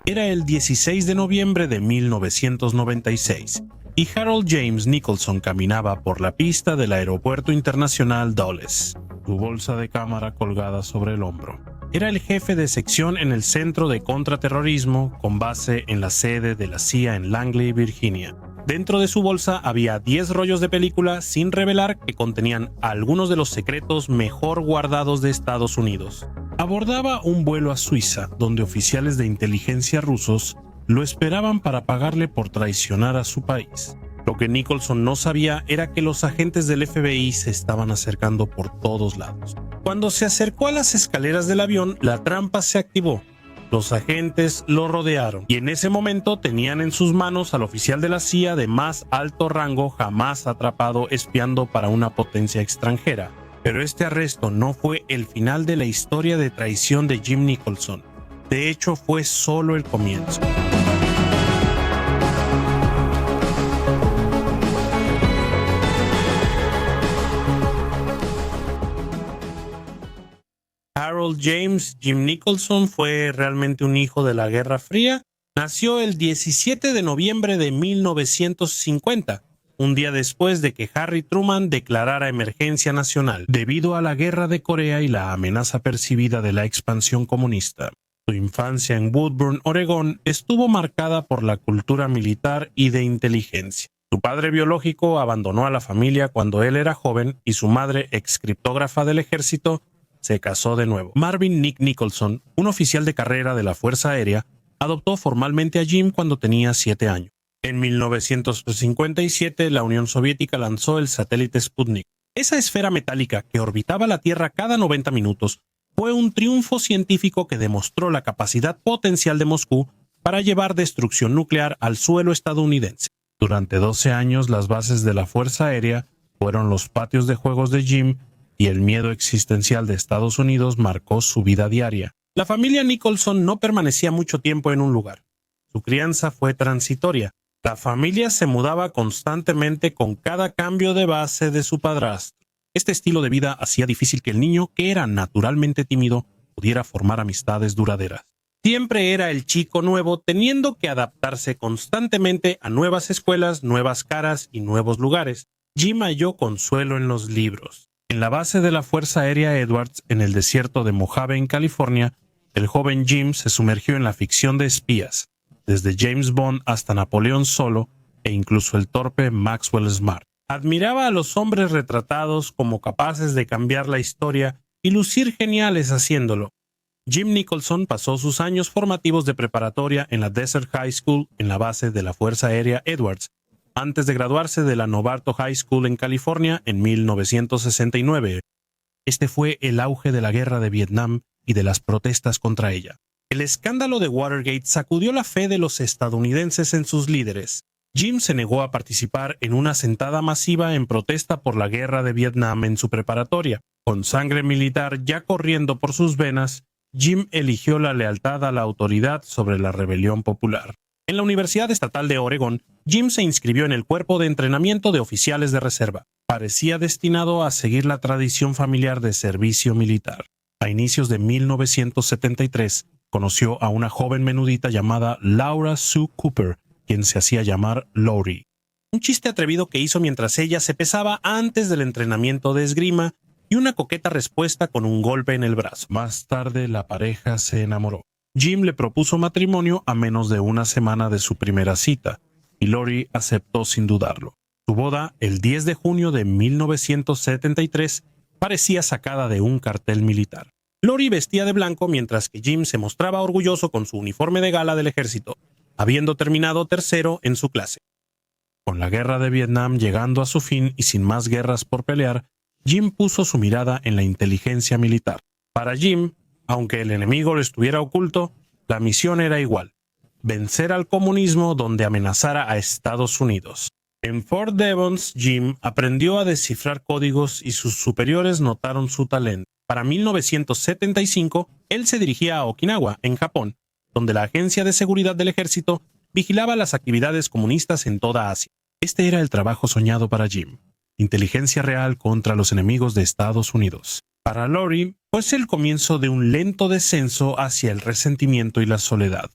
Era el 16 de noviembre de 1996 y Harold James Nicholson caminaba por la pista del Aeropuerto Internacional Dulles, su bolsa de cámara colgada sobre el hombro. Era el jefe de sección en el Centro de Contraterrorismo, con base en la sede de la CIA en Langley, Virginia. Dentro de su bolsa había 10 rollos de película sin revelar que contenían algunos de los secretos mejor guardados de Estados Unidos. Abordaba un vuelo a Suiza, donde oficiales de inteligencia rusos lo esperaban para pagarle por traicionar a su país. Lo que Nicholson no sabía era que los agentes del FBI se estaban acercando por todos lados. Cuando se acercó a las escaleras del avión, la trampa se activó. Los agentes lo rodearon y en ese momento tenían en sus manos al oficial de la CIA de más alto rango jamás atrapado espiando para una potencia extranjera. Pero este arresto no fue el final de la historia de traición de Jim Nicholson. De hecho, fue solo el comienzo. Harold James Jim Nicholson fue realmente un hijo de la Guerra Fría. Nació el 17 de noviembre de 1950, un día después de que Harry Truman declarara emergencia nacional debido a la Guerra de Corea y la amenaza percibida de la expansión comunista. Su infancia en Woodburn, Oregón, estuvo marcada por la cultura militar y de inteligencia. Su padre biológico abandonó a la familia cuando él era joven y su madre, excriptógrafa del ejército, se casó de nuevo. Marvin Nick Nicholson, un oficial de carrera de la Fuerza Aérea, adoptó formalmente a Jim cuando tenía 7 años. En 1957, la Unión Soviética lanzó el satélite Sputnik. Esa esfera metálica que orbitaba la Tierra cada 90 minutos fue un triunfo científico que demostró la capacidad potencial de Moscú para llevar destrucción nuclear al suelo estadounidense. Durante 12 años, las bases de la Fuerza Aérea fueron los patios de juegos de Jim y el miedo existencial de Estados Unidos marcó su vida diaria. La familia Nicholson no permanecía mucho tiempo en un lugar. Su crianza fue transitoria. La familia se mudaba constantemente con cada cambio de base de su padrastro. Este estilo de vida hacía difícil que el niño, que era naturalmente tímido, pudiera formar amistades duraderas. Siempre era el chico nuevo, teniendo que adaptarse constantemente a nuevas escuelas, nuevas caras y nuevos lugares. Jim halló consuelo en los libros. En la base de la Fuerza Aérea Edwards, en el desierto de Mojave, en California, el joven Jim se sumergió en la ficción de espías, desde James Bond hasta Napoleón Solo e incluso el torpe Maxwell Smart. Admiraba a los hombres retratados como capaces de cambiar la historia y lucir geniales haciéndolo. Jim Nicholson pasó sus años formativos de preparatoria en la Desert High School en la base de la Fuerza Aérea Edwards, antes de graduarse de la Novato High School en California en 1969. Este fue el auge de la guerra de Vietnam y de las protestas contra ella. El escándalo de Watergate sacudió la fe de los estadounidenses en sus líderes. Jim se negó a participar en una sentada masiva en protesta por la guerra de Vietnam en su preparatoria. Con sangre militar ya corriendo por sus venas, Jim eligió la lealtad a la autoridad sobre la rebelión popular. En la Universidad Estatal de Oregón, Jim se inscribió en el cuerpo de entrenamiento de oficiales de reserva. Parecía destinado a seguir la tradición familiar de servicio militar. A inicios de 1973, conoció a una joven menudita llamada Laura Sue Cooper, quien se hacía llamar Lori. Un chiste atrevido que hizo mientras ella se pesaba antes del entrenamiento de esgrima y una coqueta respuesta con un golpe en el brazo. Más tarde, la pareja se enamoró. Jim le propuso matrimonio a menos de una semana de su primera cita, y Lori aceptó sin dudarlo. Su boda, el 10 de junio de 1973, parecía sacada de un cartel militar. Lori vestía de blanco mientras que Jim se mostraba orgulloso con su uniforme de gala del ejército, habiendo terminado tercero en su clase. Con la guerra de Vietnam llegando a su fin y sin más guerras por pelear, Jim puso su mirada en la inteligencia militar. Para Jim, aunque el enemigo lo estuviera oculto, la misión era igual: vencer al comunismo donde amenazara a Estados Unidos. En Fort Devens, Jim aprendió a descifrar códigos y sus superiores notaron su talento. Para 1975, él se dirigía a Okinawa, en Japón, donde la Agencia de Seguridad del Ejército vigilaba las actividades comunistas en toda Asia. Este era el trabajo soñado para Jim: inteligencia real contra los enemigos de Estados Unidos. Para Lori, fue el comienzo de un lento descenso hacia el resentimiento y la soledad.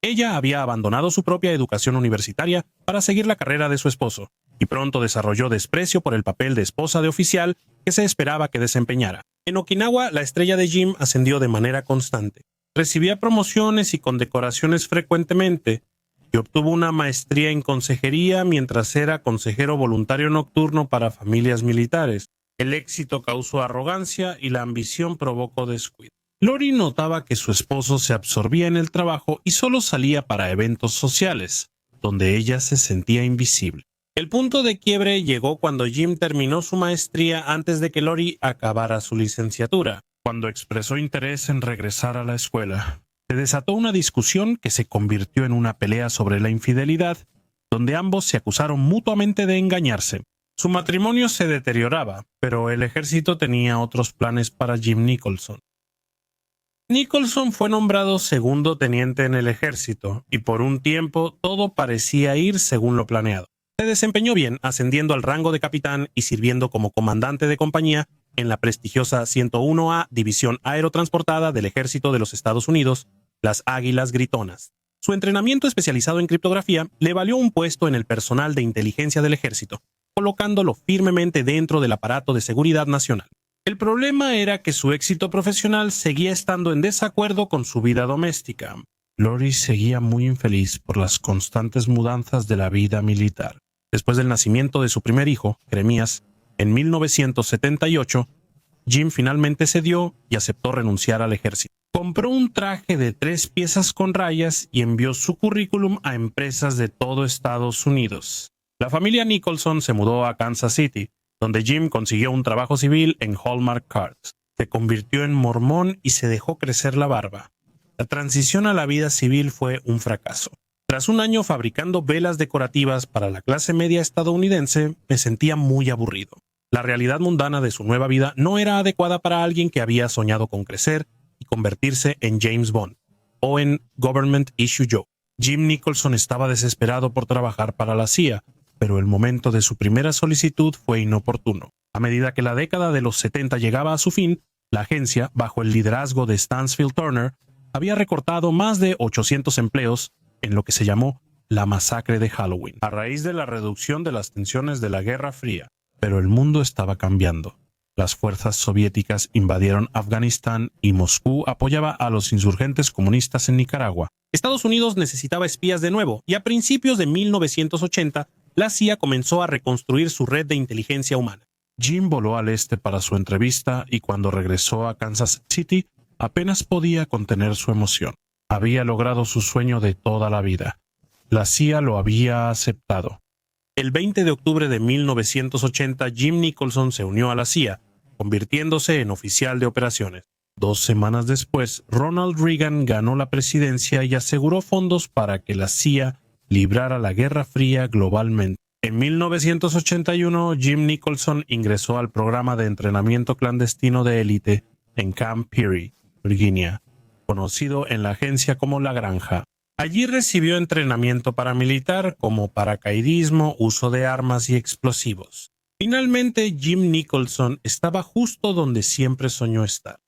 Ella había abandonado su propia educación universitaria para seguir la carrera de su esposo, y pronto desarrolló desprecio por el papel de esposa de oficial que se esperaba que desempeñara. En Okinawa, la estrella de Jim ascendió de manera constante. Recibía promociones y condecoraciones frecuentemente, y obtuvo una maestría en consejería mientras era consejero voluntario nocturno para familias militares. El éxito causó arrogancia y la ambición provocó descuido. Lori notaba que su esposo se absorbía en el trabajo y solo salía para eventos sociales, donde ella se sentía invisible. El punto de quiebre llegó cuando Jim terminó su maestría antes de que Lori acabara su licenciatura. Cuando expresó interés en regresar a la escuela, se desató una discusión que se convirtió en una pelea sobre la infidelidad, donde ambos se acusaron mutuamente de engañarse. Su matrimonio se deterioraba, pero el ejército tenía otros planes para Jim Nicholson. Nicholson fue nombrado segundo teniente en el ejército, y por un tiempo todo parecía ir según lo planeado. Se desempeñó bien, ascendiendo al rango de capitán y sirviendo como comandante de compañía en la prestigiosa 101A División Aerotransportada del Ejército de los Estados Unidos, las Águilas Gritonas. Su entrenamiento especializado en criptografía le valió un puesto en el personal de inteligencia del ejército, colocándolo firmemente dentro del aparato de seguridad nacional. El problema era que su éxito profesional seguía estando en desacuerdo con su vida doméstica. Lori seguía muy infeliz por las constantes mudanzas de la vida militar. Después del nacimiento de su primer hijo, Jeremías, en 1978, Jim finalmente cedió y aceptó renunciar al ejército. Compró un traje de 3 piezas con rayas y envió su currículum a empresas de todo Estados Unidos. La familia Nicholson se mudó a Kansas City, donde Jim consiguió un trabajo civil en Hallmark Cards. Se convirtió en mormón y se dejó crecer la barba. La transición a la vida civil fue un fracaso. Tras un año fabricando velas decorativas para la clase media estadounidense, me sentía muy aburrido. La realidad mundana de su nueva vida no era adecuada para alguien que había soñado con crecer y convertirse en James Bond o en Government Issue Joe. Jim Nicholson estaba desesperado por trabajar para la CIA, pero el momento de su primera solicitud fue inoportuno. A medida que la década de los 70 llegaba a su fin, la agencia, bajo el liderazgo de Stansfield Turner, había recortado más de 800 empleos en lo que se llamó la masacre de Halloween, a raíz de la reducción de las tensiones de la Guerra Fría. Pero el mundo estaba cambiando. Las fuerzas soviéticas invadieron Afganistán y Moscú apoyaba a los insurgentes comunistas en Nicaragua. Estados Unidos necesitaba espías de nuevo, y a principios de 1980, la CIA comenzó a reconstruir su red de inteligencia humana. Jim voló al este para su entrevista y cuando regresó a Kansas City, apenas podía contener su emoción. Había logrado su sueño de toda la vida. La CIA lo había aceptado. El 20 de octubre de 1980, Jim Nicholson se unió a la CIA, convirtiéndose en oficial de operaciones. 2 semanas después, Ronald Reagan ganó la presidencia y aseguró fondos para que la CIA librara la Guerra Fría globalmente. En 1981, Jim Nicholson ingresó al programa de entrenamiento clandestino de élite en Camp Peary, Virginia, conocido en la agencia como La Granja. Allí recibió entrenamiento paramilitar como paracaidismo, uso de armas y explosivos. Finalmente, Jim Nicholson estaba justo donde siempre soñó estar.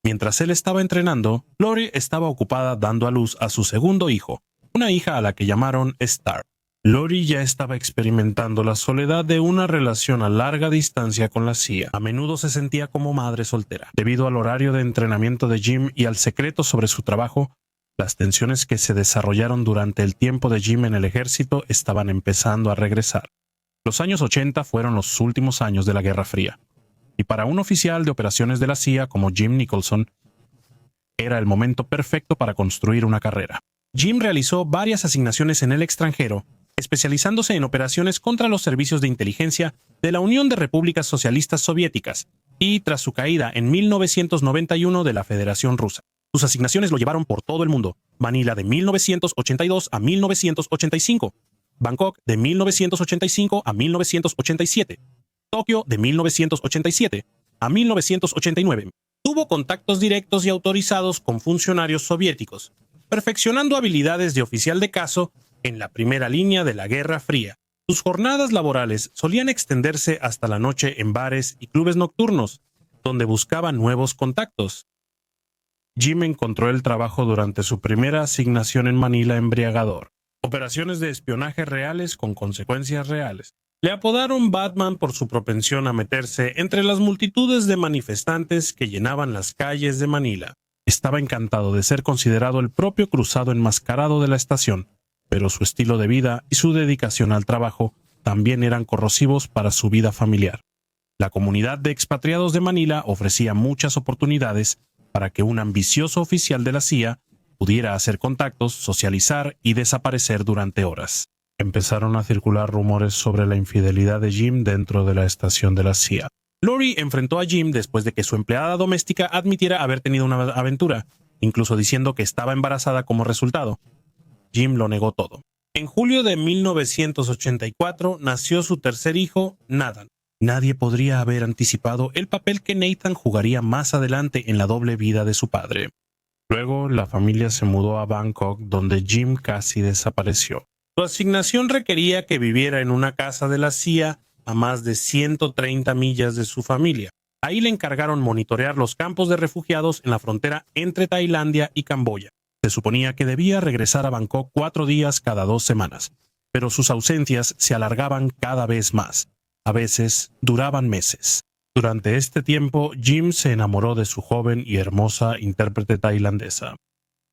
Mientras él estaba entrenando, Lori estaba ocupada dando a luz a su segundo hijo, una hija a la que llamaron Star. Lori ya estaba experimentando la soledad de una relación a larga distancia con la CIA. A menudo se sentía como madre soltera. Debido al horario de entrenamiento de Jim y al secreto sobre su trabajo, las tensiones que se desarrollaron durante el tiempo de Jim en el ejército estaban empezando a regresar. Los años 80 fueron los últimos años de la Guerra Fría, y para un oficial de operaciones de la CIA como Jim Nicholson, era el momento perfecto para construir una carrera. Jim realizó varias asignaciones en el extranjero, especializándose en operaciones contra los servicios de inteligencia de la Unión de Repúblicas Socialistas Soviéticas y tras su caída en 1991 de la Federación Rusa. Sus asignaciones lo llevaron por todo el mundo: Manila de 1982 a 1985, Bangkok de 1985 a 1987, Tokio de 1987 a 1989. Tuvo contactos directos y autorizados con funcionarios soviéticos, perfeccionando habilidades de oficial de caso en la primera línea de la Guerra Fría. Sus jornadas laborales solían extenderse hasta la noche en bares y clubes nocturnos, donde buscaba nuevos contactos. Jim encontró el trabajo durante su primera asignación en Manila embriagador. Operaciones de espionaje reales con consecuencias reales. Le apodaron Batman por su propensión a meterse entre las multitudes de manifestantes que llenaban las calles de Manila. Estaba encantado de ser considerado el propio cruzado enmascarado de la estación, pero su estilo de vida y su dedicación al trabajo también eran corrosivos para su vida familiar. La comunidad de expatriados de Manila ofrecía muchas oportunidades para que un ambicioso oficial de la CIA pudiera hacer contactos, socializar y desaparecer durante horas. Empezaron a circular rumores sobre la infidelidad de Jim dentro de la estación de la CIA. Lori enfrentó a Jim después de que su empleada doméstica admitiera haber tenido una aventura, incluso diciendo que estaba embarazada como resultado. Jim lo negó todo. En julio de 1984 nació su tercer hijo, Nathan. Nadie podría haber anticipado el papel que Nathan jugaría más adelante en la doble vida de su padre. Luego, la familia se mudó a Bangkok, donde Jim casi desapareció. Su asignación requería que viviera en una casa de la CIA a más de 130 millas de su familia. Ahí le encargaron monitorear los campos de refugiados en la frontera entre Tailandia y Camboya. Se suponía que debía regresar a Bangkok 4 días cada 2 semanas, pero sus ausencias se alargaban cada vez más. A veces duraban meses. Durante este tiempo, Jim se enamoró de su joven y hermosa intérprete tailandesa.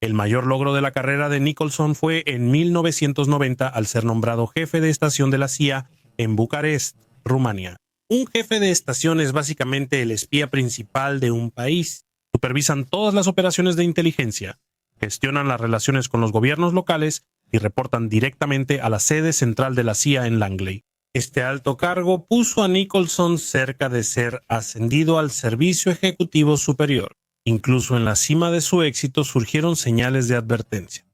El mayor logro de la carrera de Nicholson fue en 1990 al ser nombrado jefe de estación de la CIA en Bucarest, Rumania. Un jefe de estación es básicamente el espía principal de un país. Supervisan todas las operaciones de inteligencia, gestionan las relaciones con los gobiernos locales y reportan directamente a la sede central de la CIA en Langley. Este alto cargo puso a Nicholson cerca de ser ascendido al servicio ejecutivo superior. Incluso en la cima de su éxito surgieron señales de advertencia.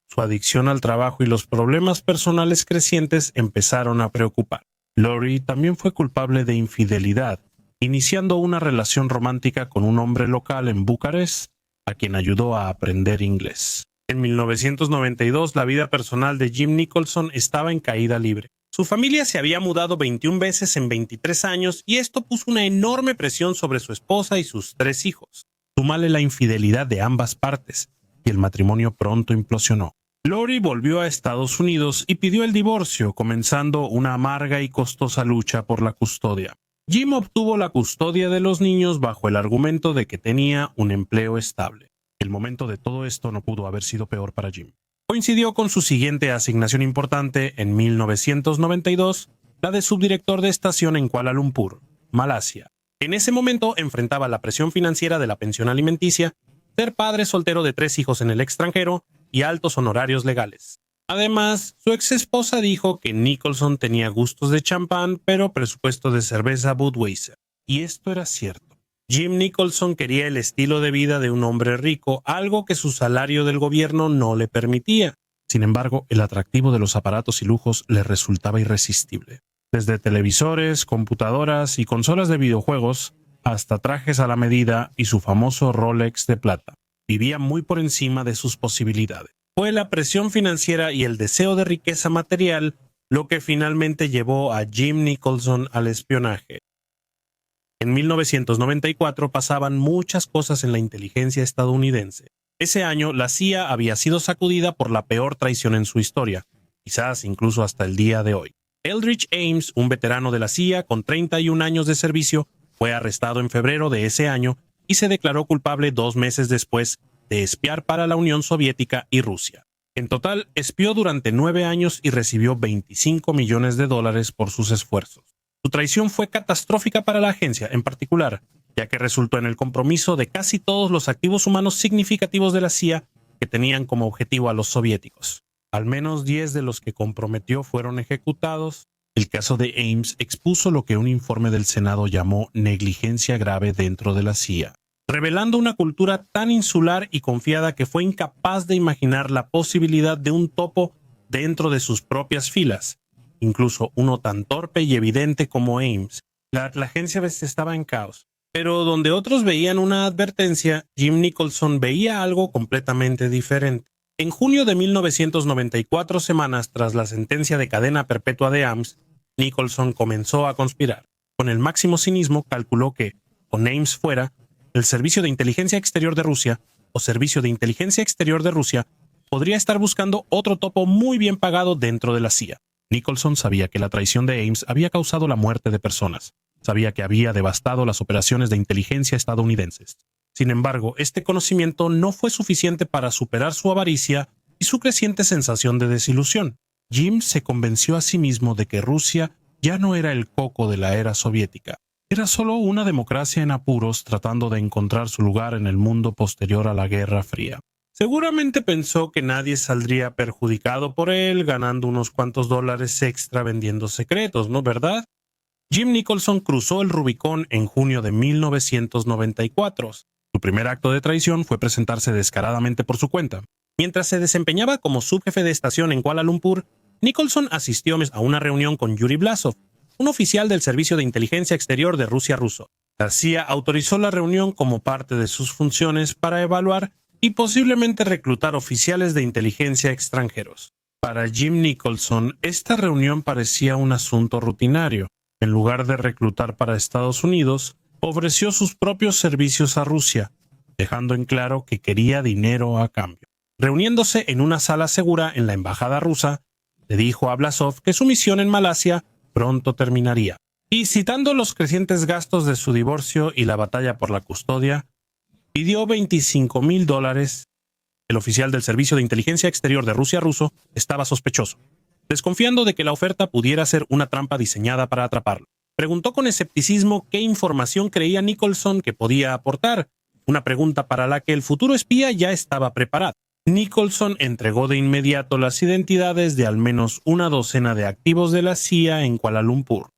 Su adicción al trabajo y los problemas personales crecientes empezaron a preocupar. Lori también fue culpable de infidelidad, iniciando una relación romántica con un hombre local en Bucarest, a quien ayudó a aprender inglés. En 1992, la vida personal de Jim Nicholson estaba en caída libre. Su familia se había mudado 21 veces en 23 años y esto puso una enorme presión sobre su esposa y sus 3 hijos. Súmale la infidelidad de ambas partes y el matrimonio pronto implosionó. Lori volvió a Estados Unidos y pidió el divorcio, comenzando una amarga y costosa lucha por la custodia. Jim obtuvo la custodia de los niños bajo el argumento de que tenía un empleo estable. El momento de todo esto no pudo haber sido peor para Jim. Coincidió con su siguiente asignación importante en 1992, la de subdirector de estación en Kuala Lumpur, Malasia. En ese momento enfrentaba la presión financiera de la pensión alimenticia, ser padre soltero de 3 hijos en el extranjero y altos honorarios legales. Además, su exesposa dijo que Nicholson tenía gustos de champán, pero presupuesto de cerveza Budweiser. Y esto era cierto. Jim Nicholson quería el estilo de vida de un hombre rico, algo que su salario del gobierno no le permitía. Sin embargo, el atractivo de los aparatos y lujos le resultaba irresistible. Desde televisores, computadoras y consolas de videojuegos, hasta trajes a la medida y su famoso Rolex de plata. Vivía muy por encima de sus posibilidades. Fue la presión financiera y el deseo de riqueza material lo que finalmente llevó a Jim Nicholson al espionaje. En 1994 pasaban muchas cosas en la inteligencia estadounidense. Ese año, la CIA había sido sacudida por la peor traición en su historia, quizás incluso hasta el día de hoy. Eldridge Ames, un veterano de la CIA con 31 años de servicio, fue arrestado en febrero de ese año y se declaró culpable 2 meses después de espiar para la Unión Soviética y Rusia. En total, espió durante 9 años y recibió $25 millones por sus esfuerzos. Su traición fue catastrófica para la agencia en particular, ya que resultó en el compromiso de casi todos los activos humanos significativos de la CIA que tenían como objetivo a los soviéticos. Al menos 10 de los que comprometió fueron ejecutados. El caso de Ames expuso lo que un informe del Senado llamó negligencia grave dentro de la CIA, revelando una cultura tan insular y confiada que fue incapaz de imaginar la posibilidad de un topo dentro de sus propias filas. Incluso uno tan torpe y evidente como Ames. La agencia estaba en caos. Pero donde otros veían una advertencia, Jim Nicholson veía algo completamente diferente. En junio de 1994, semanas tras la sentencia de cadena perpetua de Ames, Nicholson comenzó a conspirar. Con el máximo cinismo calculó que, con Ames fuera, el Servicio de Inteligencia Exterior de Rusia o Servicio de Inteligencia Exterior de Rusia podría estar buscando otro topo muy bien pagado dentro de la CIA. Nicholson sabía que la traición de Ames había causado la muerte de personas. Sabía que había devastado las operaciones de inteligencia estadounidenses. Sin embargo, este conocimiento no fue suficiente para superar su avaricia y su creciente sensación de desilusión. Jim se convenció a sí mismo de que Rusia ya no era el coco de la era soviética. Era solo una democracia en apuros tratando de encontrar su lugar en el mundo posterior a la Guerra Fría. Seguramente pensó que nadie saldría perjudicado por él ganando unos cuantos dólares extra vendiendo secretos, ¿no verdad? Jim Nicholson cruzó el Rubicón en junio de 1994. Su primer acto de traición fue presentarse descaradamente por su cuenta. Mientras se desempeñaba como subjefe de estación en Kuala Lumpur, Nicholson asistió a una reunión con Yuri Blasov, un oficial del Servicio de Inteligencia Exterior de Rusia ruso. La CIA autorizó la reunión como parte de sus funciones para evaluar y posiblemente reclutar oficiales de inteligencia extranjeros. Para Jim Nicholson, esta reunión parecía un asunto rutinario. En lugar de reclutar para Estados Unidos, ofreció sus propios servicios a Rusia, dejando en claro que quería dinero a cambio. Reuniéndose en una sala segura en la embajada rusa, le dijo a Blasov que su misión en Malasia pronto terminaría. Y citando los crecientes gastos de su divorcio y la batalla por la custodia, pidió $25,000. El oficial del Servicio de Inteligencia Exterior de Rusia ruso estaba sospechoso, desconfiando de que la oferta pudiera ser una trampa diseñada para atraparlo. Preguntó con escepticismo qué información creía Nicholson que podía aportar, una pregunta para la que el futuro espía ya estaba preparado. Nicholson entregó de inmediato las identidades de al menos una docena de activos de la CIA en Kuala Lumpur.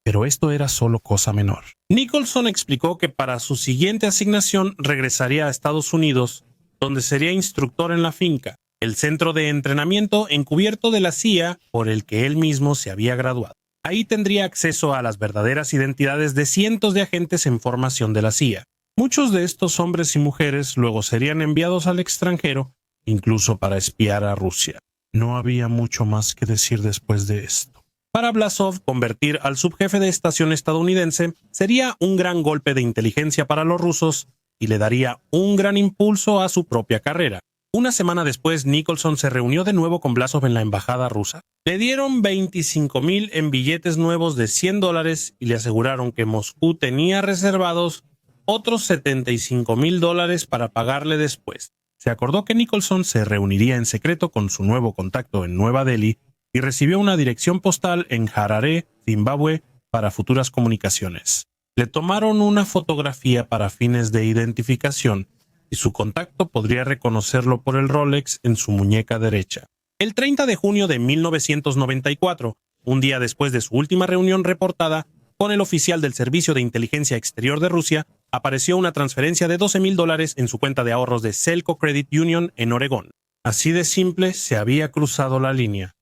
Pero esto era solo cosa menor. Nicholson explicó que para su siguiente asignación regresaría a Estados Unidos, donde sería instructor en la finca, el centro de entrenamiento encubierto de la CIA por el que él mismo se había graduado. Ahí tendría acceso a las verdaderas identidades de cientos de agentes en formación de la CIA. Muchos de estos hombres y mujeres luego serían enviados al extranjero, incluso para espiar a Rusia. No había mucho más que decir después de esto. Para Blasov, convertir al subjefe de estación estadounidense sería un gran golpe de inteligencia para los rusos y le daría un gran impulso a su propia carrera. Una semana después, Nicholson se reunió de nuevo con Blasov en la embajada rusa. Le dieron $25,000 en billetes nuevos de $100 y le aseguraron que Moscú tenía reservados otros $75,000 para pagarle después. Se acordó que Nicholson se reuniría en secreto con su nuevo contacto en Nueva Delhi y recibió una dirección postal en Harare, Zimbabue, para futuras comunicaciones. Le tomaron una fotografía para fines de identificación y su contacto podría reconocerlo por el Rolex en su muñeca derecha. El 30 de junio de 1994, un día después de su última reunión reportada con el oficial del Servicio de Inteligencia Exterior de Rusia, apareció una transferencia de $12,000 en su cuenta de ahorros de Selco Credit Union en Oregón. Así de simple se había cruzado la línea.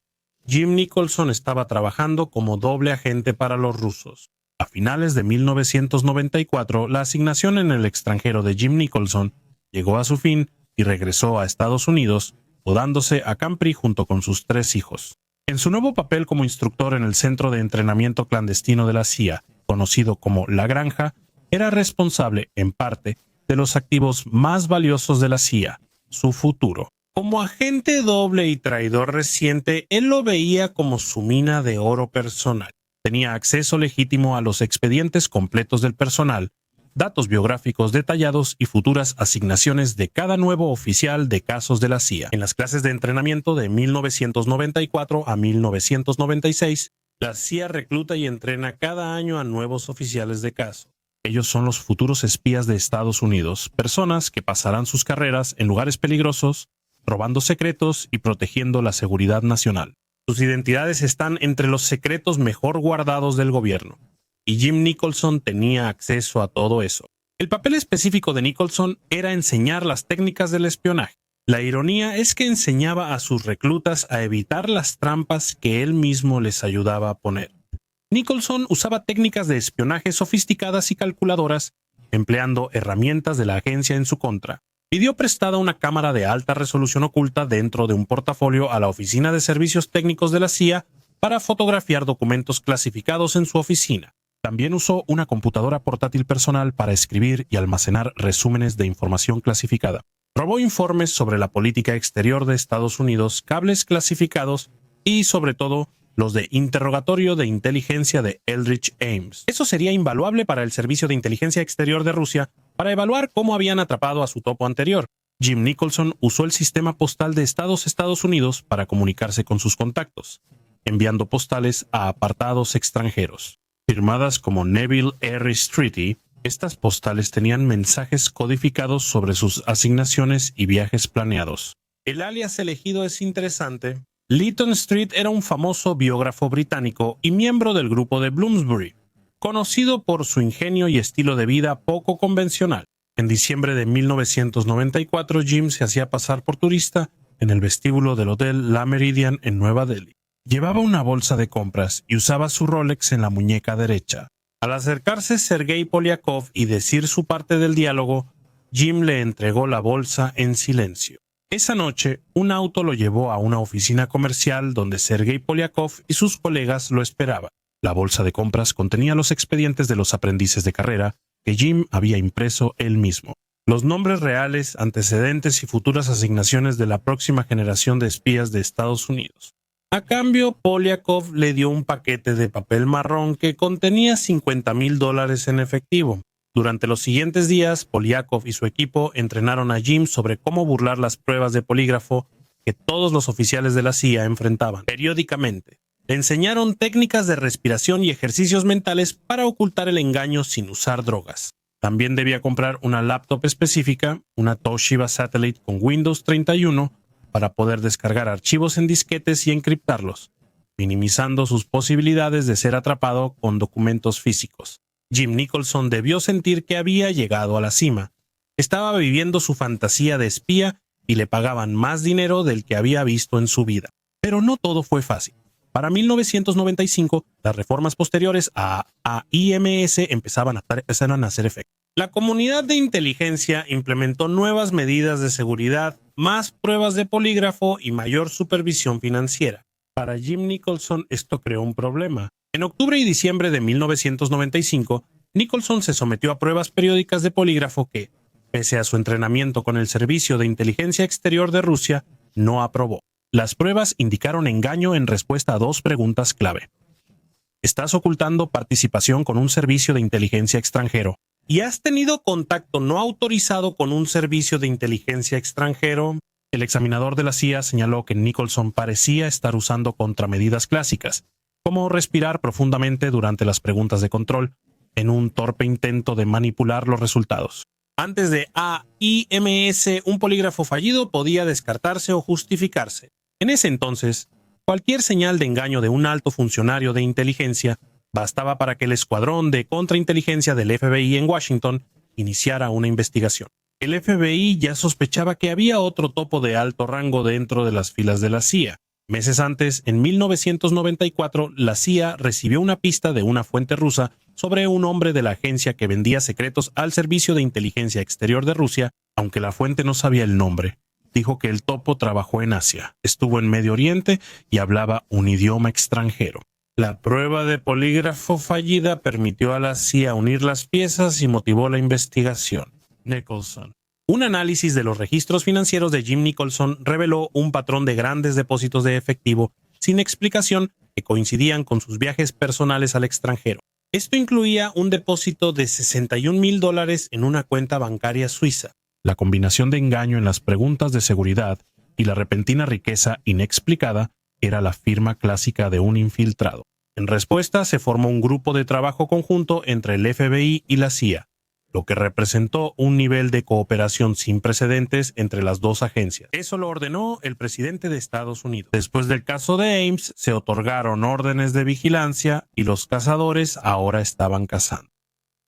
Jim Nicholson estaba trabajando como doble agente para los rusos. A finales de 1994, la asignación en el extranjero de Jim Nicholson llegó a su fin y regresó a Estados Unidos, mudándose a Campri junto con sus 3 hijos. En su nuevo papel como instructor en el Centro de Entrenamiento Clandestino de la CIA, conocido como La Granja, era responsable, en parte, de los activos más valiosos de la CIA, su futuro. Como agente doble y traidor reciente, él lo veía como su mina de oro personal. Tenía acceso legítimo a los expedientes completos del personal, datos biográficos detallados y futuras asignaciones de cada nuevo oficial de casos de la CIA. En las clases de entrenamiento de 1994 a 1996, la CIA recluta y entrena cada año a nuevos oficiales de caso. Ellos son los futuros espías de Estados Unidos, personas que pasarán sus carreras en lugares peligrosos, robando secretos y protegiendo la seguridad nacional. Sus identidades están entre los secretos mejor guardados del gobierno, y Jim Nicholson tenía acceso a todo eso. El papel específico de Nicholson era enseñar las técnicas del espionaje. La ironía es que enseñaba a sus reclutas a evitar las trampas que él mismo les ayudaba a poner. Nicholson usaba técnicas de espionaje sofisticadas y calculadoras, empleando herramientas de la agencia en su contra. Pidió prestada una cámara de alta resolución oculta dentro de un portafolio a la Oficina de Servicios Técnicos de la CIA para fotografiar documentos clasificados en su oficina. También usó una computadora portátil personal para escribir y almacenar resúmenes de información clasificada. Robó informes sobre la política exterior de Estados Unidos, cables clasificados y, sobre todo, los de interrogatorio de inteligencia de Eldridge Ames. Eso sería invaluable para el Servicio de Inteligencia Exterior de Rusia para evaluar cómo habían atrapado a su topo anterior. Jim Nicholson usó el sistema postal de Estados Unidos para comunicarse con sus contactos, enviando postales a apartados extranjeros. Firmadas como Neville Harris Treaty, estas postales tenían mensajes codificados sobre sus asignaciones y viajes planeados. El alias elegido es interesante. Lytton Street era un famoso biógrafo británico y miembro del grupo de Bloomsbury, conocido por su ingenio y estilo de vida poco convencional. En diciembre de 1994, Jim se hacía pasar por turista en el vestíbulo del Hotel La Meridian en Nueva Delhi. Llevaba una bolsa de compras y usaba su Rolex en la muñeca derecha. Al acercarse Sergei Polyakov y decir su parte del diálogo, Jim le entregó la bolsa en silencio. Esa noche, un auto lo llevó a una oficina comercial donde Sergei Polyakov y sus colegas lo esperaban. La bolsa de compras contenía los expedientes de los aprendices de carrera que Jim había impreso él mismo. Los nombres reales, antecedentes y futuras asignaciones de la próxima generación de espías de Estados Unidos. A cambio, Polyakov le dio un paquete de papel marrón que contenía $50,000 en efectivo. Durante los siguientes días, Polyakov y su equipo entrenaron a Jim sobre cómo burlar las pruebas de polígrafo que todos los oficiales de la CIA enfrentaban periódicamente. Le enseñaron técnicas de respiración y ejercicios mentales para ocultar el engaño sin usar drogas. También debía comprar una laptop específica, una Toshiba Satellite con Windows 31, para poder descargar archivos en disquetes y encriptarlos, minimizando sus posibilidades de ser atrapado con documentos físicos. Jim Nicholson debió sentir que había llegado a la cima. Estaba viviendo su fantasía de espía y le pagaban más dinero del que había visto en su vida. Pero no todo fue fácil. Para 1995, las reformas posteriores a IMS empezaron a hacer efecto. La comunidad de inteligencia implementó nuevas medidas de seguridad, más pruebas de polígrafo y mayor supervisión financiera. Para Jim Nicholson esto creó un problema. En octubre y diciembre de 1995, Nicholson se sometió a pruebas periódicas de polígrafo que, pese a su entrenamiento con el Servicio de Inteligencia Exterior de Rusia, no aprobó. Las pruebas indicaron engaño en respuesta a dos preguntas clave. ¿Estás ocultando participación con un servicio de inteligencia extranjero? ¿Y has tenido contacto no autorizado con un servicio de inteligencia extranjero? El examinador de la CIA señaló que Nicholson parecía estar usando contramedidas clásicas, como respirar profundamente durante las preguntas de control, en un torpe intento de manipular los resultados. Antes de AIMS, un polígrafo fallido podía descartarse o justificarse. En ese entonces, cualquier señal de engaño de un alto funcionario de inteligencia bastaba para que el escuadrón de contrainteligencia del FBI en Washington iniciara una investigación. El FBI ya sospechaba que había otro topo de alto rango dentro de las filas de la CIA. Meses antes, en 1994, la CIA recibió una pista de una fuente rusa sobre un hombre de la agencia que vendía secretos al Servicio de Inteligencia Exterior de Rusia, aunque la fuente no sabía el nombre. Dijo que el topo trabajó en Asia, estuvo en Medio Oriente y hablaba un idioma extranjero. La prueba de polígrafo fallida permitió a la CIA unir las piezas y motivó la investigación. Nicholson. Un análisis de los registros financieros de Jim Nicholson reveló un patrón de grandes depósitos de efectivo sin explicación que coincidían con sus viajes personales al extranjero. Esto incluía un depósito de $61,000 en una cuenta bancaria suiza. La combinación de engaño en las preguntas de seguridad y la repentina riqueza inexplicada era la firma clásica de un infiltrado. En respuesta, se formó un grupo de trabajo conjunto entre el FBI y la CIA, lo que representó un nivel de cooperación sin precedentes entre las dos agencias. Eso lo ordenó el presidente de Estados Unidos. Después del caso de Ames, se otorgaron órdenes de vigilancia y los cazadores ahora estaban cazando.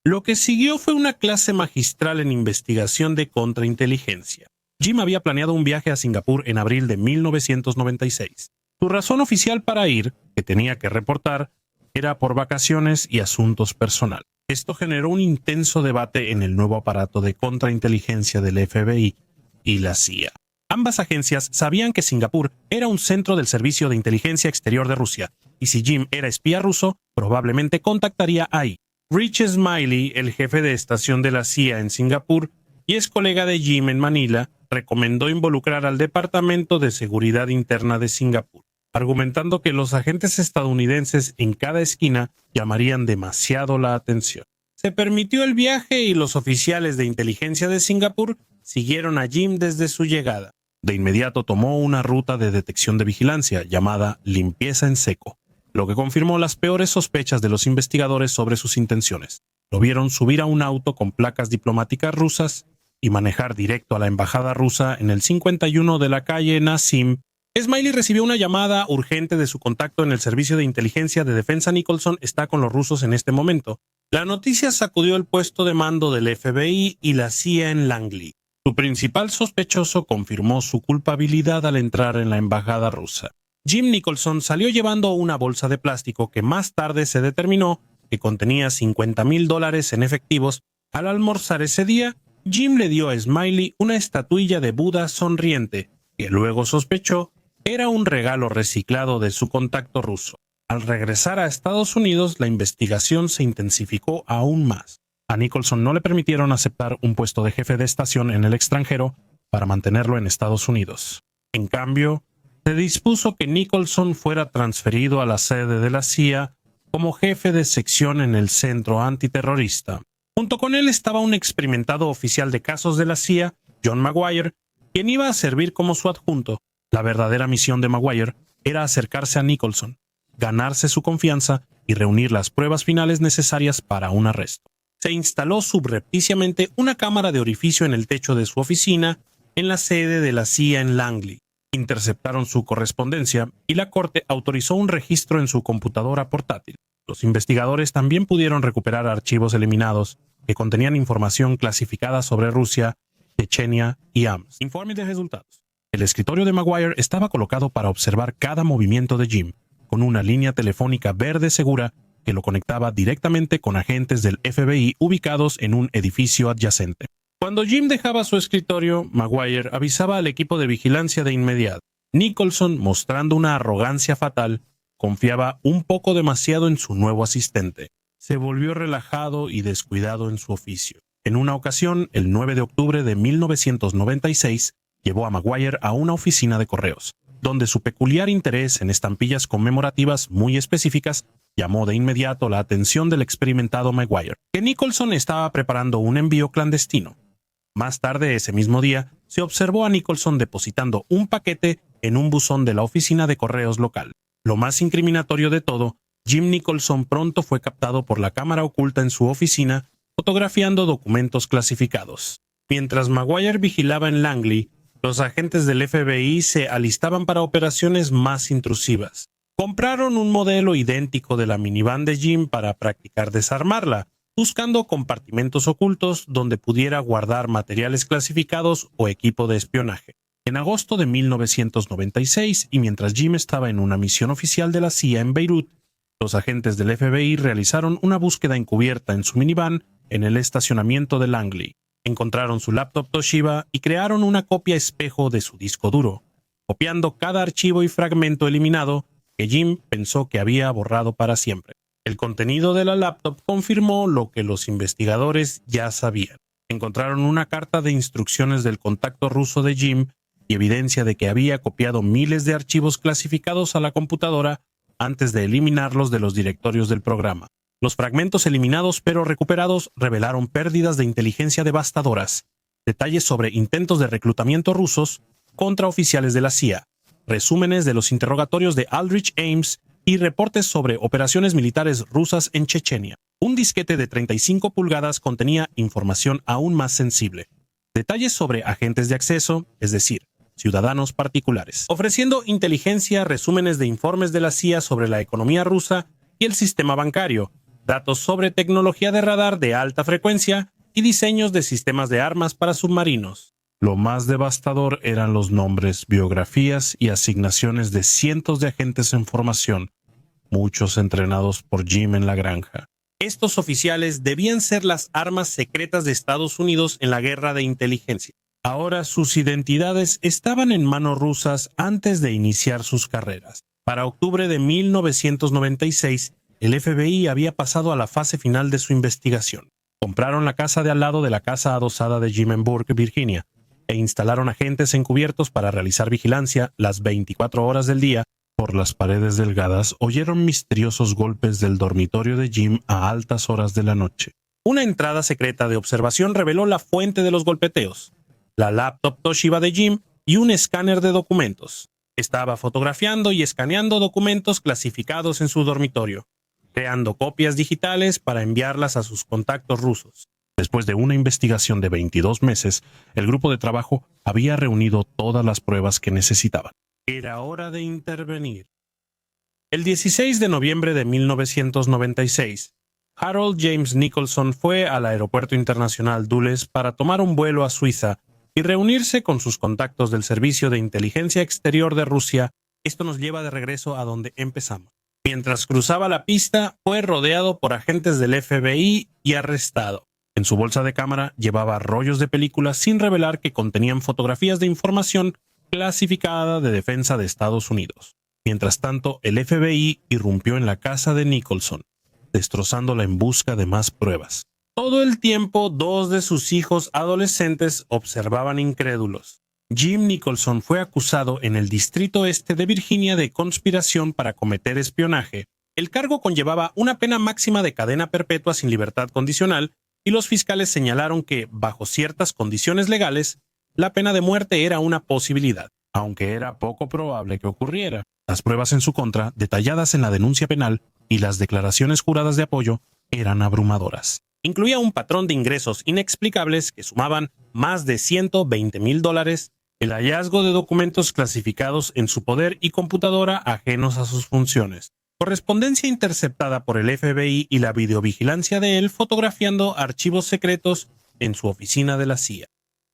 Lo que siguió fue una clase magistral en investigación de contrainteligencia. Jim había planeado un viaje a Singapur en abril de 1996. Su razón oficial para ir, que tenía que reportar, era por vacaciones y asuntos personales. Esto generó un intenso debate en el nuevo aparato de contrainteligencia del FBI y la CIA. Ambas agencias sabían que Singapur era un centro del Servicio de Inteligencia Exterior de Rusia, y si Jim era espía ruso, probablemente contactaría ahí. Rich Smiley, el jefe de estación de la CIA en Singapur y es colega de Jim en Manila, recomendó involucrar al Departamento de Seguridad Interna de Singapur, argumentando que los agentes estadounidenses en cada esquina llamarían demasiado la atención. Se permitió el viaje y los oficiales de inteligencia de Singapur siguieron a Jim desde su llegada. De inmediato tomó una ruta de detección de vigilancia llamada limpieza en seco, lo que confirmó las peores sospechas de los investigadores sobre sus intenciones. Lo vieron subir a un auto con placas diplomáticas rusas y manejar directo a la embajada rusa en el 51 de la calle Nassim. Smiley recibió una llamada urgente de su contacto en el servicio de inteligencia de defensa. Nicholson está con los rusos en este momento. La noticia sacudió el puesto de mando del FBI y la CIA en Langley. Su principal sospechoso confirmó su culpabilidad al entrar en la embajada rusa. Jim Nicholson salió llevando una bolsa de plástico que más tarde se determinó que contenía $50,000 en efectivos. Al almorzar ese día, Jim le dio a Smiley una estatuilla de Buda sonriente, que luego sospechó era un regalo reciclado de su contacto ruso. Al regresar a Estados Unidos, la investigación se intensificó aún más. A Nicholson no le permitieron aceptar un puesto de jefe de estación en el extranjero para mantenerlo en Estados Unidos. En cambio, se dispuso que Nicholson fuera transferido a la sede de la CIA como jefe de sección en el centro antiterrorista. Junto con él estaba un experimentado oficial de casos de la CIA, John Maguire, quien iba a servir como su adjunto. La verdadera misión de Maguire era acercarse a Nicholson, ganarse su confianza y reunir las pruebas finales necesarias para un arresto. Se instaló subrepticiamente una cámara de orificio en el techo de su oficina en la sede de la CIA en Langley. Interceptaron su correspondencia y la corte autorizó un registro en su computadora portátil. Los investigadores también pudieron recuperar archivos eliminados que contenían información clasificada sobre Rusia, Chechenia y AMS. Informe de resultados. El escritorio de Maguire estaba colocado para observar cada movimiento de Jim, con una línea telefónica verde segura que lo conectaba directamente con agentes del FBI ubicados en un edificio adyacente. Cuando Jim dejaba su escritorio, Maguire avisaba al equipo de vigilancia de inmediato. Nicholson, mostrando una arrogancia fatal, confiaba un poco demasiado en su nuevo asistente. Se volvió relajado y descuidado en su oficio. En una ocasión, el 9 de octubre de 1996, llevó a Maguire a una oficina de correos, donde su peculiar interés en estampillas conmemorativas muy específicas llamó de inmediato la atención del experimentado Maguire, que Nicholson estaba preparando un envío clandestino. Más tarde ese mismo día, se observó a Nicholson depositando un paquete en un buzón de la oficina de correos local. Lo más incriminatorio de todo, Jim Nicholson pronto fue captado por la cámara oculta en su oficina, fotografiando documentos clasificados. Mientras Maguire vigilaba en Langley, los agentes del FBI se alistaban para operaciones más intrusivas. Compraron un modelo idéntico de la minivan de Jim para practicar desarmarla, buscando compartimentos ocultos donde pudiera guardar materiales clasificados o equipo de espionaje. En agosto de 1996, y mientras Jim estaba en una misión oficial de la CIA en Beirut, los agentes del FBI realizaron una búsqueda encubierta en su minivan en el estacionamiento de Langley. Encontraron su laptop Toshiba y crearon una copia espejo de su disco duro, copiando cada archivo y fragmento eliminado que Jim pensó que había borrado para siempre. El contenido de la laptop confirmó lo que los investigadores ya sabían. Encontraron una carta de instrucciones del contacto ruso de Jim y evidencia de que había copiado miles de archivos clasificados a la computadora antes de eliminarlos de los directorios del programa. Los fragmentos eliminados pero recuperados revelaron pérdidas de inteligencia devastadoras, detalles sobre intentos de reclutamiento rusos contra oficiales de la CIA, resúmenes de los interrogatorios de Aldrich Ames y reportes sobre operaciones militares rusas en Chechenia. Un disquete de 35 pulgadas contenía información aún más sensible, detalles sobre agentes de acceso, es decir, ciudadanos particulares, ofreciendo inteligencia, resúmenes de informes de la CIA sobre la economía rusa y el sistema bancario, datos sobre tecnología de radar de alta frecuencia y diseños de sistemas de armas para submarinos. Lo más devastador eran los nombres, biografías y asignaciones de cientos de agentes en formación, muchos entrenados por Jim en la granja. Estos oficiales debían ser las armas secretas de Estados Unidos en la guerra de inteligencia. Ahora sus identidades estaban en manos rusas antes de iniciar sus carreras. Para octubre de 1996, el FBI había pasado a la fase final de su investigación. Compraron la casa de al lado de la casa adosada de Jim en Burke, Virginia, e instalaron agentes encubiertos para realizar vigilancia las 24 horas del día. Por las paredes delgadas oyeron misteriosos golpes del dormitorio de Jim a altas horas de la noche. Una entrada secreta de observación reveló la fuente de los golpeteos: la laptop Toshiba de Jim y un escáner de documentos. Estaba fotografiando y escaneando documentos clasificados en su dormitorio, creando copias digitales para enviarlas a sus contactos rusos. Después de una investigación de 22 meses, el grupo de trabajo había reunido todas las pruebas que necesitaban. Era hora de intervenir. El 16 de noviembre de 1996, Harold James Nicholson fue al Aeropuerto Internacional Dulles para tomar un vuelo a Suiza y reunirse con sus contactos del Servicio de Inteligencia Exterior de Rusia. Esto nos lleva de regreso a donde empezamos. Mientras cruzaba la pista, fue rodeado por agentes del FBI y arrestado. En su bolsa de cámara llevaba rollos de películas sin revelar que contenían fotografías de información clasificada de defensa de Estados Unidos. Mientras tanto, el FBI irrumpió en la casa de Nicholson, destrozándola en busca de más pruebas. Todo el tiempo, dos de sus hijos adolescentes observaban incrédulos. Jim Nicholson fue acusado en el Distrito Este de Virginia de conspiración para cometer espionaje. El cargo conllevaba una pena máxima de cadena perpetua sin libertad condicional, y los fiscales señalaron que, bajo ciertas condiciones legales, la pena de muerte era una posibilidad, aunque era poco probable que ocurriera. Las pruebas en su contra, detalladas en la denuncia penal, y las declaraciones juradas de apoyo eran abrumadoras. Incluía un patrón de ingresos inexplicables que sumaban más de $120,000, el hallazgo de documentos clasificados en su poder y computadora ajenos a sus funciones, correspondencia interceptada por el FBI y la videovigilancia de él fotografiando archivos secretos en su oficina de la CIA.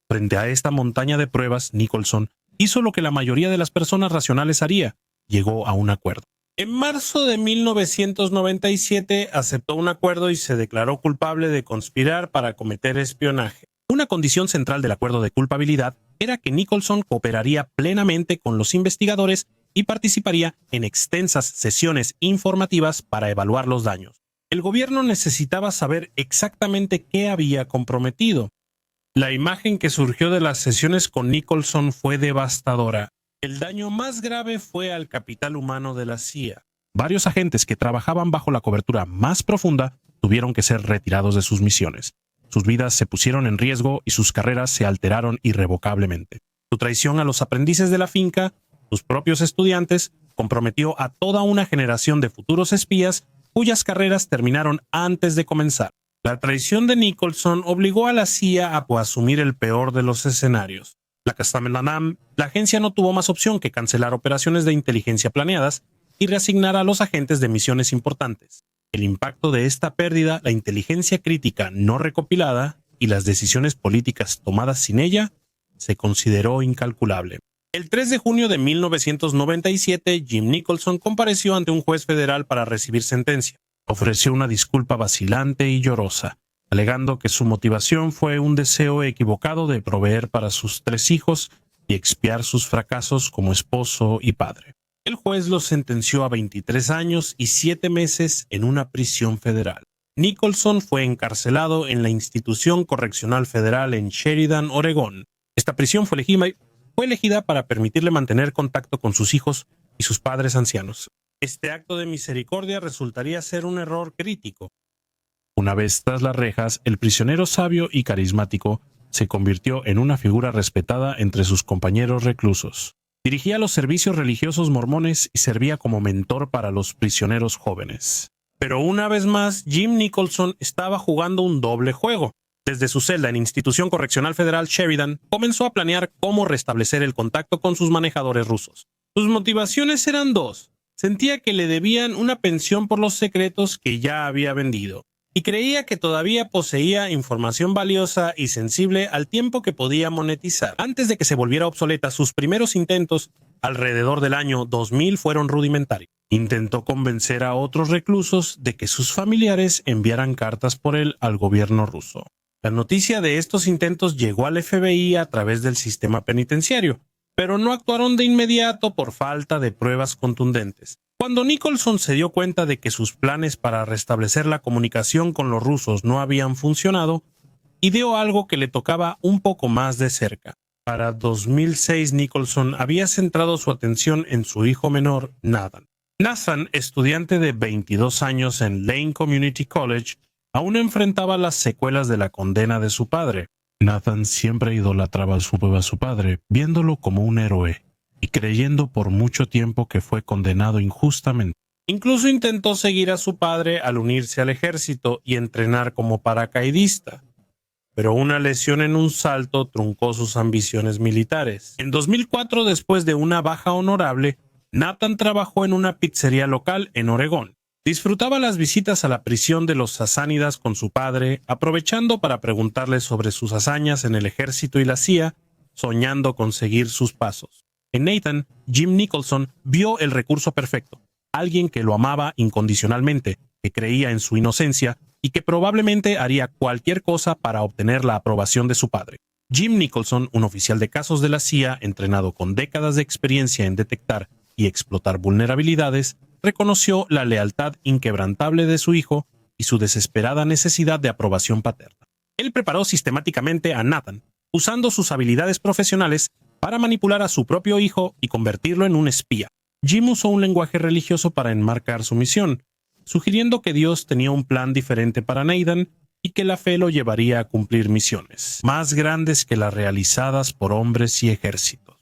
Frente a esta montaña de pruebas, Nicholson hizo lo que la mayoría de las personas racionales haría: llegó a un acuerdo. En marzo de 1997 aceptó un acuerdo y se declaró culpable de conspirar para cometer espionaje. Una condición central del acuerdo de culpabilidad era que Nicholson cooperaría plenamente con los investigadores y participaría en extensas sesiones informativas para evaluar los daños. El gobierno necesitaba saber exactamente qué había comprometido. La imagen que surgió de las sesiones con Nicholson fue devastadora. El daño más grave fue al capital humano de la CIA. Varios agentes que trabajaban bajo la cobertura más profunda tuvieron que ser retirados de sus misiones. Sus vidas se pusieron en riesgo y sus carreras se alteraron irrevocablemente. Su traición a los aprendices de la finca, sus propios estudiantes, comprometió a toda una generación de futuros espías cuyas carreras terminaron antes de comenzar. La traición de Nicholson obligó a la CIA a asumir el peor de los escenarios. La agencia no tuvo más opción que cancelar operaciones de inteligencia planeadas y reasignar a los agentes de misiones importantes. El impacto de esta pérdida, la inteligencia crítica no recopilada y las decisiones políticas tomadas sin ella, se consideró incalculable. El 3 de junio de 1997, Jim Nicholson compareció ante un juez federal para recibir sentencia. Ofreció una disculpa vacilante y llorosa, alegando que su motivación fue un deseo equivocado de proveer para sus 3 hijos y expiar sus fracasos como esposo y padre. El juez lo sentenció a 23 años y 7 meses en una prisión federal. Nicholson fue encarcelado en la Institución Correccional Federal en Sheridan, Oregón. Esta prisión fue elegida para permitirle mantener contacto con sus hijos y sus padres ancianos. Este acto de misericordia resultaría ser un error crítico. Una vez tras las rejas, el prisionero sabio y carismático se convirtió en una figura respetada entre sus compañeros reclusos. Dirigía los servicios religiosos mormones y servía como mentor para los prisioneros jóvenes. Pero una vez más, Jim Nicholson estaba jugando un doble juego. Desde su celda en Institución Correccional Federal Sheridan, comenzó a planear cómo restablecer el contacto con sus manejadores rusos. Sus motivaciones eran 2. Sentía que le debían una pensión por los secretos que ya había vendido, y creía que todavía poseía información valiosa y sensible al tiempo que podía monetizar. Antes de que se volviera obsoleta, sus primeros intentos, alrededor del año 2000, fueron rudimentarios. Intentó convencer a otros reclusos de que sus familiares enviaran cartas por él al gobierno ruso. La noticia de estos intentos llegó al FBI a través del sistema penitenciario, pero no actuaron de inmediato por falta de pruebas contundentes. Cuando Nicholson se dio cuenta de que sus planes para restablecer la comunicación con los rusos no habían funcionado, ideó algo que le tocaba un poco más de cerca. Para 2006, Nicholson había centrado su atención en su hijo menor, Nathan. Nathan, estudiante de 22 años en Lane Community College, aún enfrentaba las secuelas de la condena de su padre. Nathan siempre idolatraba a su padre, viéndolo como un héroe, y creyendo por mucho tiempo que fue condenado injustamente. Incluso intentó seguir a su padre al unirse al ejército y entrenar como paracaidista, pero una lesión en un salto truncó sus ambiciones militares. En 2004, después de una baja honorable, Nathan trabajó en una pizzería local en Oregón. Disfrutaba las visitas a la prisión de los sasánidas con su padre, aprovechando para preguntarle sobre sus hazañas en el ejército y la CIA, soñando con seguir sus pasos. En Nathan, Jim Nicholson vio el recurso perfecto, alguien que lo amaba incondicionalmente, que creía en su inocencia y que probablemente haría cualquier cosa para obtener la aprobación de su padre. Jim Nicholson, un oficial de casos de la CIA entrenado con décadas de experiencia en detectar y explotar vulnerabilidades, reconoció la lealtad inquebrantable de su hijo y su desesperada necesidad de aprobación paterna. Él preparó sistemáticamente a Nathan, usando sus habilidades profesionales para manipular a su propio hijo y convertirlo en un espía. Jim usó un lenguaje religioso para enmarcar su misión, sugiriendo que Dios tenía un plan diferente para Nathan y que la fe lo llevaría a cumplir misiones más grandes que las realizadas por hombres y ejércitos.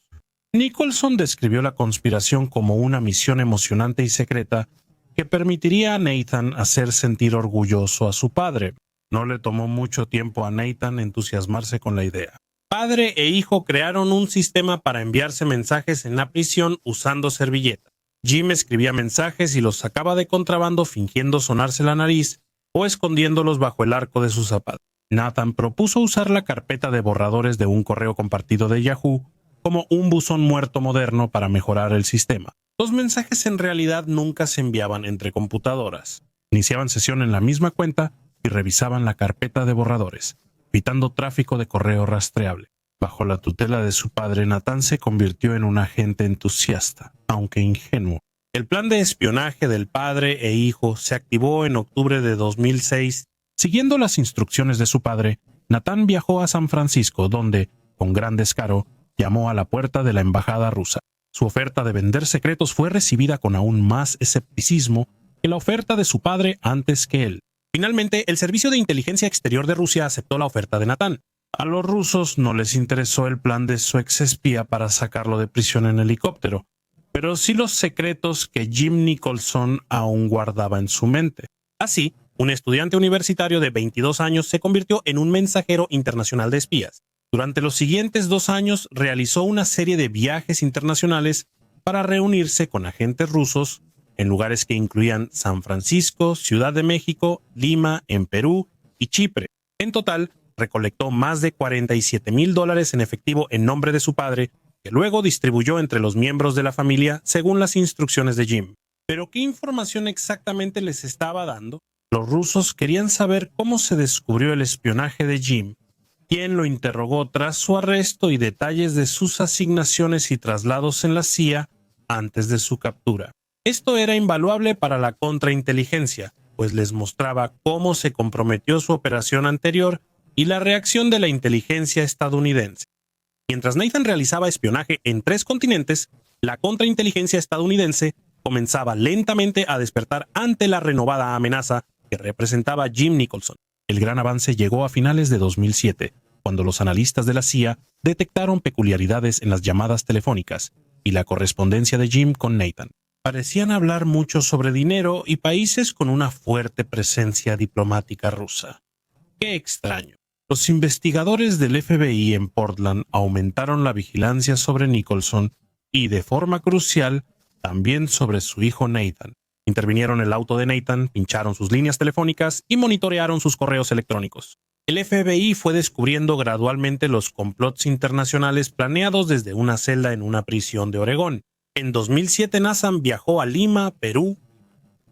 Nicholson describió la conspiración como una misión emocionante y secreta que permitiría a Nathan hacer sentir orgulloso a su padre. No le tomó mucho tiempo a Nathan entusiasmarse con la idea. Padre e hijo crearon un sistema para enviarse mensajes en la prisión usando servilletas. Jim escribía mensajes y los sacaba de contrabando fingiendo sonarse la nariz o escondiéndolos bajo el arco de sus zapatos. Nathan propuso usar la carpeta de borradores de un correo compartido de Yahoo como un buzón muerto moderno para mejorar el sistema. Los mensajes en realidad nunca se enviaban entre computadoras. Iniciaban sesión en la misma cuenta y revisaban la carpeta de borradores, evitando tráfico de correo rastreable. Bajo la tutela de su padre, Nathan se convirtió en un agente entusiasta, aunque ingenuo. El plan de espionaje del padre e hijo se activó en octubre de 2006. Siguiendo las instrucciones de su padre, Nathan viajó a San Francisco, donde, con gran descaro, llamó a la puerta de la embajada rusa. Su oferta de vender secretos fue recibida con aún más escepticismo que la oferta de su padre antes que él. Finalmente, el Servicio de Inteligencia Exterior de Rusia aceptó la oferta de Nathan. A los rusos no les interesó el plan de su exespía para sacarlo de prisión en helicóptero, pero sí los secretos que Jim Nicholson aún guardaba en su mente. Así, un estudiante universitario de 22 años se convirtió en un mensajero internacional de espías. Durante los siguientes 2 años realizó una serie de viajes internacionales para reunirse con agentes rusos en lugares que incluían San Francisco, Ciudad de México, Lima, en Perú y Chipre. En total, recolectó más de $47,000 en efectivo en nombre de su padre, que luego distribuyó entre los miembros de la familia según las instrucciones de Jim. ¿Pero qué información exactamente les estaba dando? Los rusos querían saber cómo se descubrió el espionaje de Jim, quién lo interrogó tras su arresto y detalles de sus asignaciones y traslados en la CIA antes de su captura. Esto era invaluable para la contrainteligencia, pues les mostraba cómo se comprometió su operación anterior y la reacción de la inteligencia estadounidense. Mientras Nathan realizaba espionaje en 3 continentes, la contrainteligencia estadounidense comenzaba lentamente a despertar ante la renovada amenaza que representaba Jim Nicholson. El gran avance llegó a finales de 2007, cuando los analistas de la CIA detectaron peculiaridades en las llamadas telefónicas y la correspondencia de Jim con Nathan. Parecían hablar mucho sobre dinero y países con una fuerte presencia diplomática rusa. ¡Qué extraño! Los investigadores del FBI en Portland aumentaron la vigilancia sobre Nicholson y, de forma crucial, también sobre su hijo Nathan. Intervinieron en el auto de Nathan, pincharon sus líneas telefónicas y monitorearon sus correos electrónicos. El FBI fue descubriendo gradualmente los complots internacionales planeados desde una celda en una prisión de Oregón. En 2007, Nathan viajó a Lima, Perú,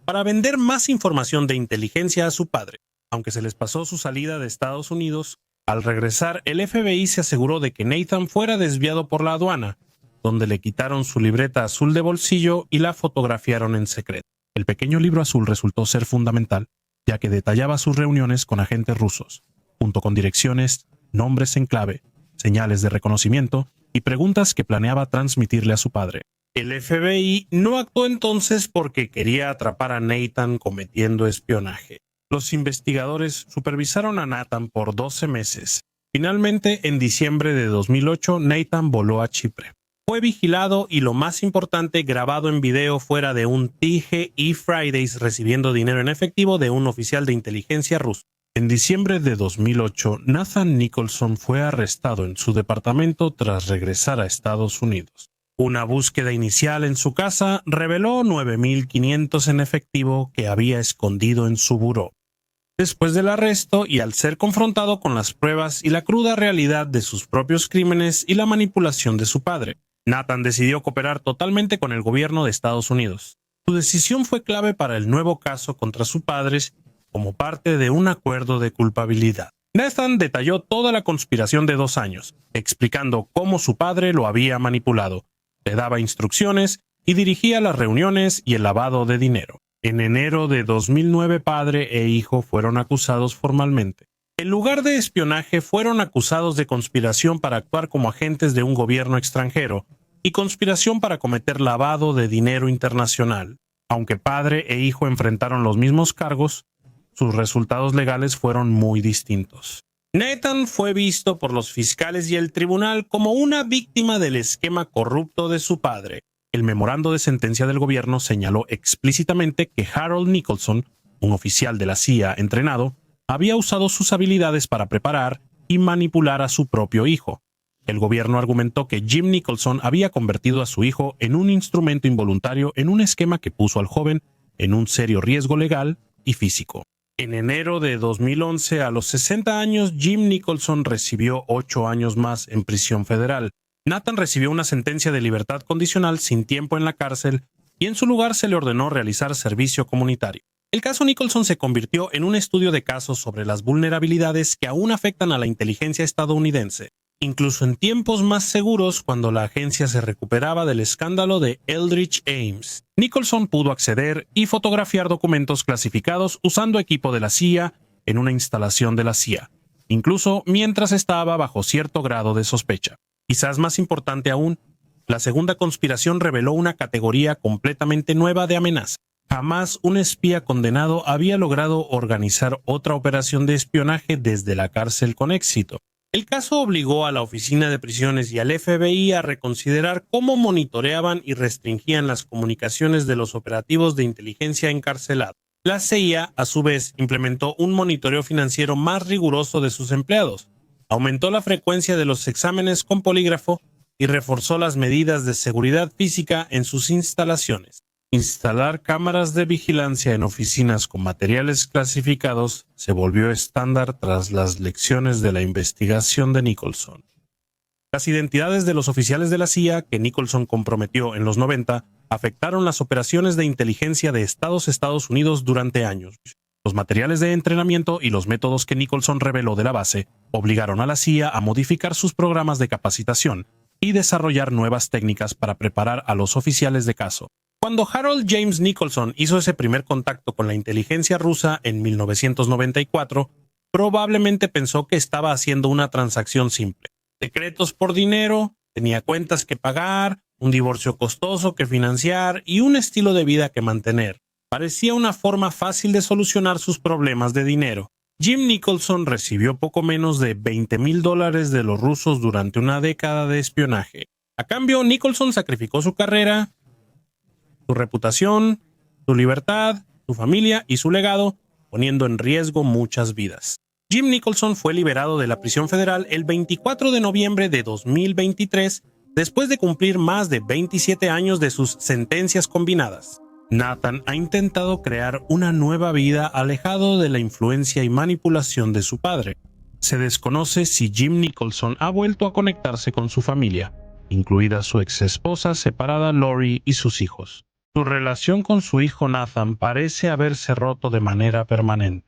para vender más información de inteligencia a su padre. Aunque se les pasó su salida de Estados Unidos, al regresar, el FBI se aseguró de que Nathan fuera desviado por la aduana, donde le quitaron su libreta azul de bolsillo y la fotografiaron en secreto. El pequeño libro azul resultó ser fundamental, ya que detallaba sus reuniones con agentes rusos, junto con direcciones, nombres en clave señales de reconocimiento y preguntas que planeaba transmitirle a su padre. El FBI no actuó entonces porque quería atrapar a Nathan cometiendo espionaje. Los investigadores supervisaron a Nathan por 12 meses. Finalmente, en diciembre de 2008, Nathan voló a Chipre. Fue vigilado y, lo más importante, grabado en video fuera de un TGI Fridays recibiendo dinero en efectivo de un oficial de inteligencia ruso. En diciembre de 2008, Nathan Nicholson fue arrestado en su departamento tras regresar a Estados Unidos. Una búsqueda inicial en su casa reveló $9,500 en efectivo que había escondido en su buró. Después del arresto y al ser confrontado con las pruebas y la cruda realidad de sus propios crímenes y la manipulación de su padre, Nathan decidió cooperar totalmente con el gobierno de Estados Unidos. Su decisión fue clave para el nuevo caso contra su padre como parte de un acuerdo de culpabilidad. Nathan detalló toda la conspiración de 2 años, explicando cómo su padre lo había manipulado, le daba instrucciones y dirigía las reuniones y el lavado de dinero. En enero de 2009, padre e hijo fueron acusados formalmente. En lugar de espionaje, fueron acusados de conspiración para actuar como agentes de un gobierno extranjero y conspiración para cometer lavado de dinero internacional. Aunque padre e hijo enfrentaron los mismos cargos, sus resultados legales fueron muy distintos. Nathan fue visto por los fiscales y el tribunal como una víctima del esquema corrupto de su padre. El memorando de sentencia del gobierno señaló explícitamente que Harold Nicholson, un oficial de la CIA entrenado, había usado sus habilidades para preparar y manipular a su propio hijo. El gobierno argumentó que Jim Nicholson había convertido a su hijo en un instrumento involuntario en un esquema que puso al joven en un serio riesgo legal y físico. En enero de 2011, a los 60 años, Jim Nicholson recibió 8 años más en prisión federal. Nathan recibió una sentencia de libertad condicional sin tiempo en la cárcel y en su lugar se le ordenó realizar servicio comunitario. El caso Nicholson se convirtió en un estudio de casos sobre las vulnerabilidades que aún afectan a la inteligencia estadounidense, incluso en tiempos más seguros cuando la agencia se recuperaba del escándalo de Eldridge Ames. Nicholson pudo acceder y fotografiar documentos clasificados usando equipo de la CIA en una instalación de la CIA, incluso mientras estaba bajo cierto grado de sospecha. Quizás más importante aún, la segunda conspiración reveló una categoría completamente nueva de amenaza. Jamás un espía condenado había logrado organizar otra operación de espionaje desde la cárcel con éxito. El caso obligó a la Oficina de Prisiones y al FBI a reconsiderar cómo monitoreaban y restringían las comunicaciones de los operativos de inteligencia encarcelados. La CIA, a su vez, implementó un monitoreo financiero más riguroso de sus empleados, aumentó la frecuencia de los exámenes con polígrafo y reforzó las medidas de seguridad física en sus instalaciones. Instalar cámaras de vigilancia en oficinas con materiales clasificados se volvió estándar tras las lecciones de la investigación de Nicholson. Las identidades de los oficiales de la CIA que Nicholson comprometió en los 90 afectaron las operaciones de inteligencia de Estados Unidos durante años. Los materiales de entrenamiento y los métodos que Nicholson reveló de la base obligaron a la CIA a modificar sus programas de capacitación y desarrollar nuevas técnicas para preparar a los oficiales de caso. Cuando Harold James Nicholson hizo ese primer contacto con la inteligencia rusa en 1994, probablemente pensó que estaba haciendo una transacción simple. Decretos por dinero, tenía cuentas que pagar, un divorcio costoso que financiar y un estilo de vida que mantener. Parecía una forma fácil de solucionar sus problemas de dinero. Jim Nicholson recibió poco menos de $20,000 de los rusos durante una década de espionaje. A cambio, Nicholson sacrificó su carrera, su reputación, su libertad, su familia y su legado, poniendo en riesgo muchas vidas. Jim Nicholson fue liberado de la prisión federal el 24 de noviembre de 2023, después de cumplir más de 27 años de sus sentencias combinadas. Nathan ha intentado crear una nueva vida alejado de la influencia y manipulación de su padre. Se desconoce si Jim Nicholson ha vuelto a conectarse con su familia, incluida su exesposa separada Lori y sus hijos. Su relación con su hijo Nathan parece haberse roto de manera permanente.